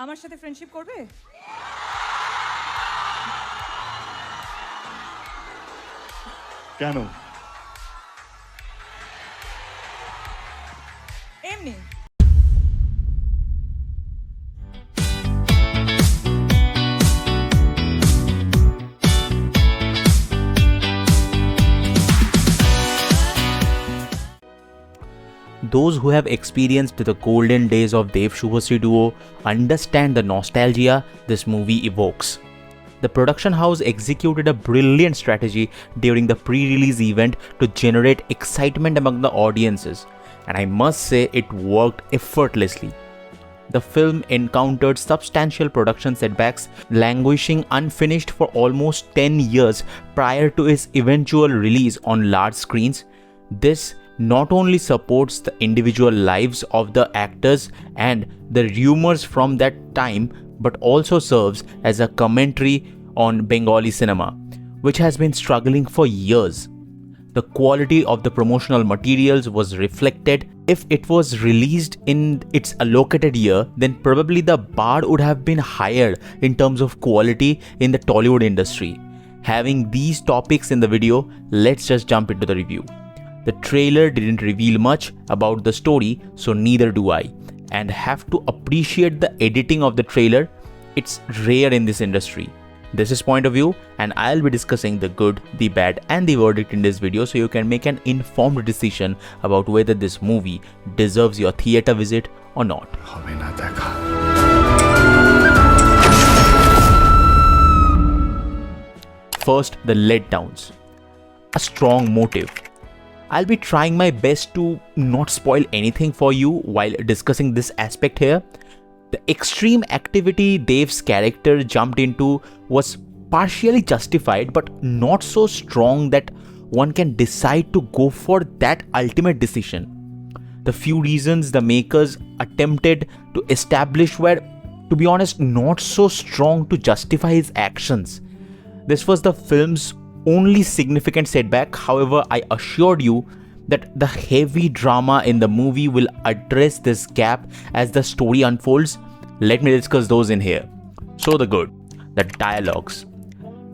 আমার সাথে ফ্রেন্ডশিপ করবে? কেন? এমনি। Those who have experienced the golden days of Dev Shubhasri duo understand the nostalgia this movie evokes. The production house executed a brilliant strategy during the pre-release event to generate excitement among the audiences, and I must say it worked effortlessly. The film encountered substantial production setbacks, languishing unfinished for almost 10 years prior to its eventual release on large screens. This not only supports the individual lives of the actors and the rumors from that time, but also serves as a commentary on Bengali cinema, which has been struggling for years. The quality of the promotional materials was reflected. If it was released in its allocated year, then probably the bar would have been higher in terms of quality in the Tollywood industry. Having these topics in the video, let's just jump into the review. The trailer didn't reveal much about the story, so neither do I, and have to appreciate the editing of the trailer. It's rare in this industry. This is Point of View, and I'll be discussing the good, the bad, and the verdict in this video so you can make an informed decision about whether this movie deserves your theatre visit or not. First, the letdowns. A strong motive. I'll be trying my best to not spoil anything for you while discussing this aspect here. The extreme activity Dev's character jumped into was partially justified, but not so strong that one can decide to go for that ultimate decision. The few reasons the makers attempted to establish were, to be honest, not so strong to justify his actions. This was the film's only significant setback. However, I assured you that the heavy drama in the movie will address this gap as the story unfolds. Let me discuss those in here. So the good, the dialogues.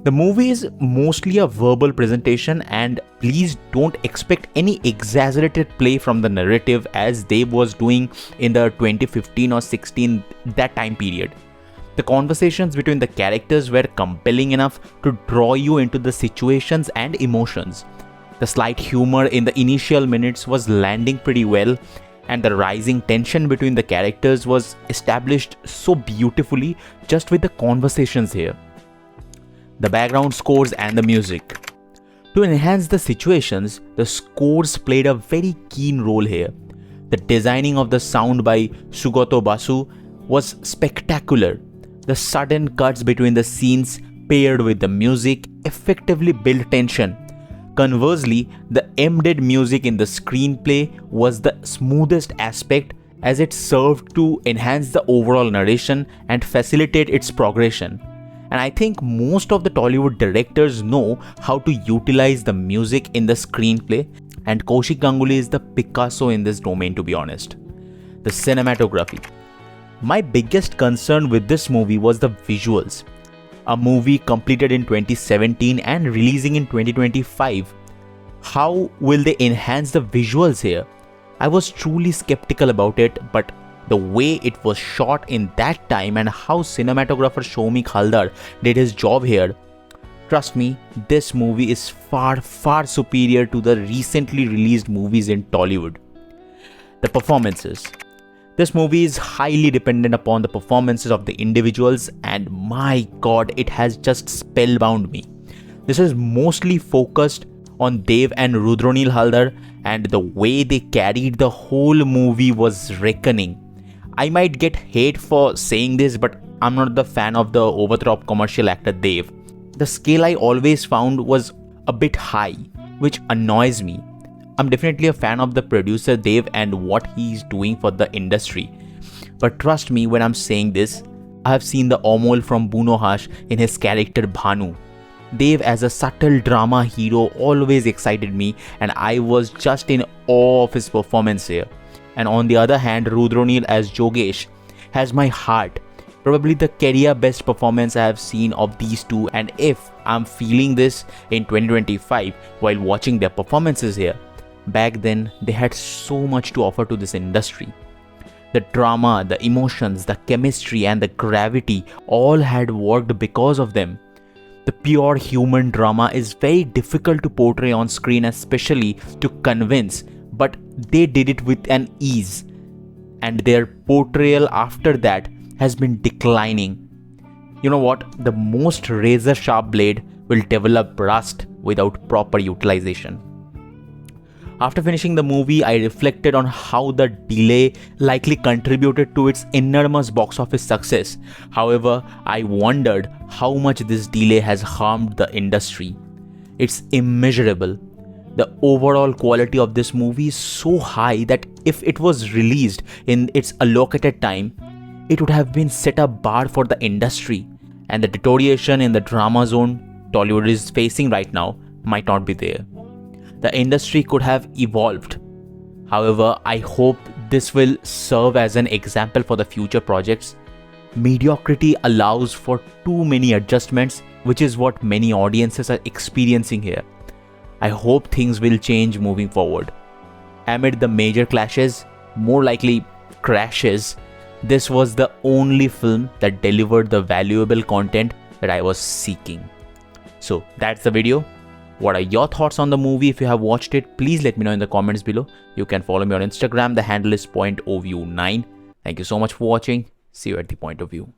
The movie is mostly a verbal presentation, and please don't expect any exaggerated play from the narrative as Dev was doing in the 2015 or 16 that time period. The conversations between the characters were compelling enough to draw you into the situations and emotions. The slight humor in the initial minutes was landing pretty well, and the rising tension between the characters was established so beautifully just with the conversations here. The background scores and the music. To enhance the situations, the scores played a very keen role here. The designing of the sound by Sugato Basu was spectacular. The sudden cuts between the scenes paired with the music effectively built tension. Conversely, the embedded music in the screenplay was the smoothest aspect as it served to enhance the overall narration and facilitate its progression. And I think most of the Tollywood directors know how to utilize the music in the screenplay, and Kaushik Ganguly is the Picasso in this domain, to be honest. The cinematography. My biggest concern with this movie was the visuals. A movie completed in 2017 and releasing in 2025. How will they enhance the visuals here? I was truly skeptical about it, but the way it was shot in that time and how cinematographer Shomik Haldar did his job here, trust me, this movie is far, far superior to the recently released movies in Tollywood. The performances. This movie is highly dependent upon the performances of the individuals, and my god, it has just spellbound me. This is mostly focused on Dev and Rudronil Haldar, and the way they carried the whole movie was reckoning. I might get hate for saying this, but I'm not the fan of the over-the-top commercial actor Dev. The scale I always found was a bit high, which annoys me. I'm definitely a fan of the producer Dev and what he's doing for the industry. But trust me when I'm saying this, I have seen the Amol from Buno Hash in his character Bhanu. Dev as a subtle drama hero always excited me, and I was just in awe of his performance here. And on the other hand, Rudronil as Jogesh has my heart. Probably the career best performance I have seen of these two, and if I'm feeling this in 2025 while watching their performances here, back then they had so much to offer to this industry. The drama, the emotions, the chemistry, and the gravity all had worked because of them. The pure human drama is very difficult to portray on screen, especially to convince, but they did it with an ease, and their portrayal after that has been declining. You know what? The most razor sharp blade will develop rust without proper utilization. After finishing the movie, I reflected on how the delay likely contributed to its enormous box office success. However, I wondered how much this delay has harmed the industry. It's immeasurable. The overall quality of this movie is so high that if it was released in its allocated time, it would have been set a bar for the industry, and the deterioration in the drama zone Tollywood is facing right now might not be there. The industry could have evolved. However, I hope this will serve as an example for the future projects. Mediocrity allows for too many adjustments, which is what many audiences are experiencing here. I hope things will change moving forward. Amid the major clashes, more likely crashes, this was the only film that delivered the valuable content that I was seeking. So that's the video. What are your thoughts on the movie? If you have watched it, please let me know in the comments below. You can follow me on Instagram. The handle is pointofview9. Thank you so much for watching. See you at the point of view.